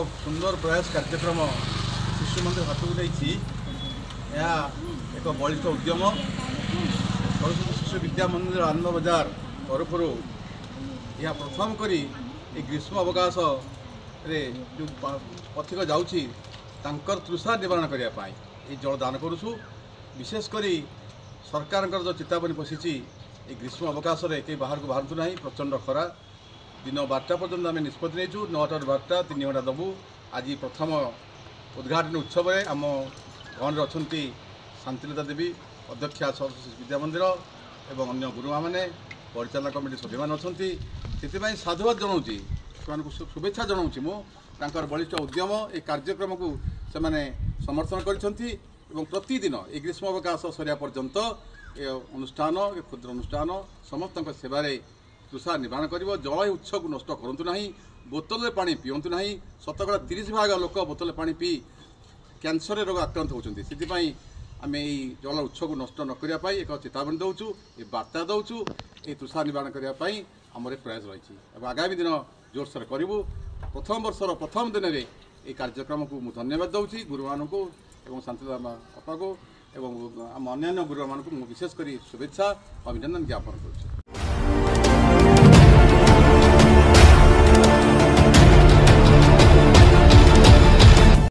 सुंदर प्रयास कार्यक्रम शिशु मंदिर हाथ को नहीं एक बलिष्ठ उद्यम सरस्वती शिशु विद्या मंदिर आनंद बजार तरफ यह प्रथम करी ग्रीष्म अवकाश रे जो पथिक जाऊँगी तृषा निवारण करने जल दान करुँ विशेषकर सरकार जो चेतावनी पशिची ग्रीष्म अवकाश में कहीं बाहर को बाहर ना प्रचंड खरा दिन 12टा पर्यटन आम निष्पत्ति नहीं 9टा 12टा 3 घंटा दबू आज प्रथम उद्घाटन उत्सव में आम गण अच्छा शांतिलता देवी अध्यक्षा सरस्वती विद्या मंदिर एवं अन्य गुरुमा मैंने परिचालना कमिटी सभ्य मैंने अच्छा से साधुवाद जनाऊँगी शुभेच्छा जनाऊँगी मुझे बलिष्ठ उद्यम ये कार्यक्रम को से समर्थन कर प्रतिदिन ये ग्रीष्म अवकाश सरिया पर्यंत ये अनुष्ठान ये क्षुद्र अनुष्ठान समस्त सेवारे तृषा निवारण कर जल उत्स को नष्ट करूँ ना बोतल पा पीयंतु ना शतकड़ा 30 भाग लोक बोतल पा पी कैंसर रोग आक्रांत होती से आम ये जल उत्स को नष्ट न करने एक चेतावनी दौचु ये वार्ता दौचु ये तृषा निवारण करने आम प्रयास रही आगामी दिन जोरसोर करूँ प्रथम वर्षर प्रथम दिन में ये कार्यक्रम को मुझे धन्यवाद दूसरी गुरु मानक एवं शांतिलामा अपा को एवं आम अन्य गुरु मानक विशेषकर शुभेच्छा अभिनंदन ज्ञापन करुँ।